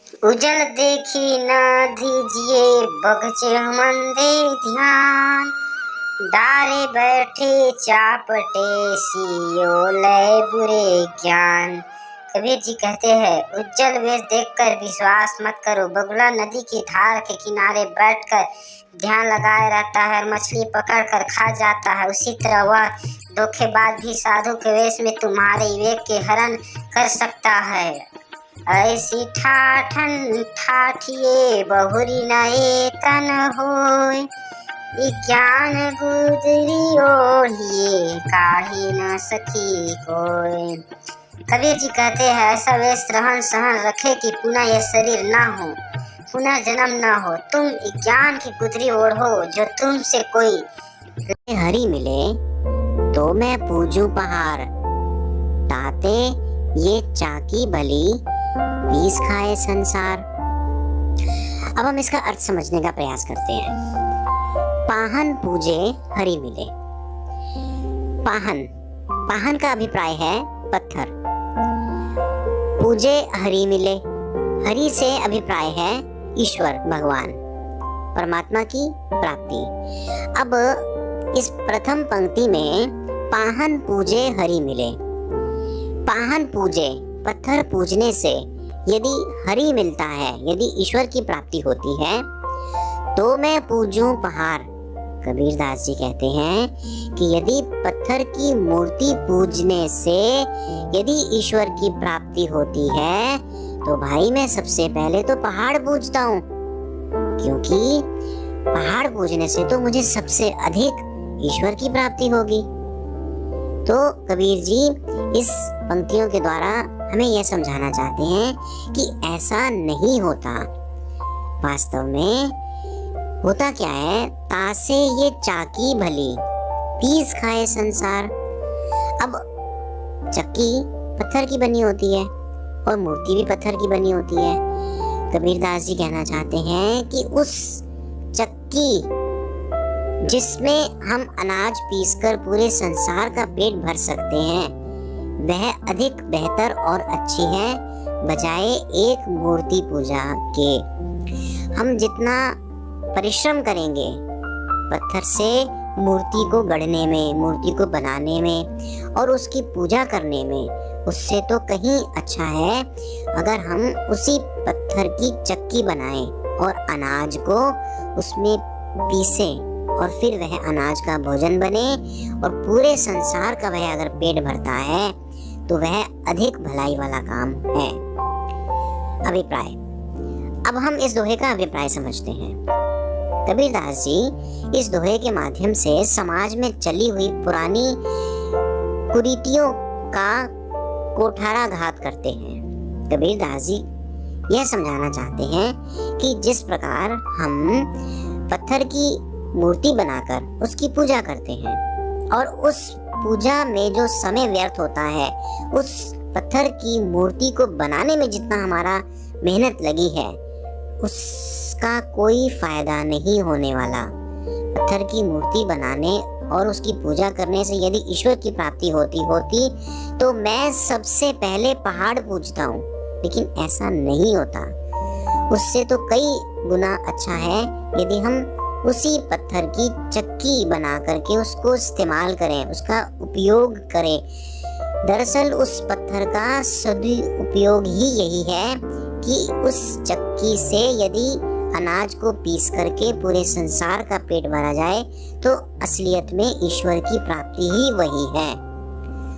उजल देखी न दीजिए बगचे मंदे ध्यान, डारे बैठे चापटे सियो लय बुरे ज्ञान। कबीर जी कहते हैं, उज्जवल वेश देखकर विश्वास मत करो। बगुला नदी की धार के किनारे बैठकर ध्यान लगाए रहता है और मछली पकड़कर खा जाता है, उसी तरह वह धोखेबाज भी साधु के वेश में तुम्हारे विवेक के हरण कर सकता है। ऐसी ठाठन ठाठिए बहुरी नए तन होय, ज्ञान गुदरी ओढ़िए काहे न सखी कोय। कबीर जी कहते हैं, ऐसा वेश रहन सहन रखे कि पुनः यह शरीर न हो, पुनः जन्म न हो। तुम ज्ञान की गुदरी ओढ़ो जो तुमसे कोई हरि मिले तो मैं पूजूं पहाड़, ताते ये चाकी भली पीस खाए संसार। अब हम इसका अर्थ समझने का प्रयास करते हैं। पाहन पूजे हरि मिले। पाहन का अभिप्राय है पत्थर। पूजे हरि मिले, हरि से अभिप्राय है ईश्वर भगवान परमात्मा की प्राप्ति। अब इस प्रथम पंक्ति में पाहन पूजे हरि मिले। पाहन पूजे, पत्थर पूजने से यदि हरि मिलता है, यदि ईश्वर की प्राप्ति होती है, तो मैं पूजूं पहाड़। कबीरदास जी कहते हैं कि यदि पत्थर की मूर्ति पूजने से यदि ईश्वर की प्राप्ति होती है, तो भाई मैं सबसे पहले तो पहाड़ पूजता हूँ, क्योंकि पहाड़ पूजने से तो मुझे सबसे अधिक ईश्वर की प्राप्ति होगी। तो कबीर जी इस पंक्तियों के द्वारा हमें यह समझाना चाहते हैं कि ऐसा नहीं होता। वास्तव में होता क्या है, तासे ये चाकी भली पीस खाए संसार। अब चक्की पत्थर की बनी होती है और मूर्ति भी पत्थर की बनी होती है। कबीरदास जी कहना चाहते हैं कि उस चक्की जिसमें हम अनाज पीसकर पूरे संसार का पेट भर सकते हैं, वह अधिक बेहतर और अच्छी है बजाय एक मूर्ति पूजा के। हम जितना परिश्रम करेंगे पत्थर से मूर्ति को गढ़ने में, मूर्ति को बनाने में और उसकी पूजा करने में, उससे तो कहीं अच्छा है अगर हम उसी पत्थर की चक्की बनाएं और अनाज को उसमें पीसें और फिर वह अनाज का भोजन बने और पूरे संसार का वह अगर पेट भरता है तो वह अधिक भलाई वाला काम है। अभिप्राय। अब हम इस दोहे का अभिप्राय समझते हैं। कबीरदास जी इस दोहे के माध्यम से समाज में चली हुई पुरानी कुरीतियों का कोठाराघात करते हैं। कबीरदास जी यह समझाना चाहते हैं कि जिस प्रकार हम पत्थर की मूर्ति बनाकर उसकी पूजा करते हैं और उस पूजा में जो समय व्यर्थ होता है, उस पत्थर की मूर्ति को बनाने में जितना हमारा मेहनत लगी है, उसका कोई फायदा नहीं होने वाला। पत्थर की मूर्ति बनाने और उसकी पूजा करने से यदि ईश्वर की प्राप्ति होती तो मैं सबसे पहले पहाड़ पूजता हूँ, लेकिन ऐसा नहीं होता। उससे तो कई गुना अच्छा है यदि हम उसी पत्थर की चक्की बना करके उसको इस्तेमाल करें, उसका उपयोग करें। दरअसल उस पत्थर का सदुपयोग ही यही है कि उस चक्की से यदि अनाज को पीस करके पूरे संसार का पेट भरा जाए तो असलियत में ईश्वर की प्राप्ति ही वही है।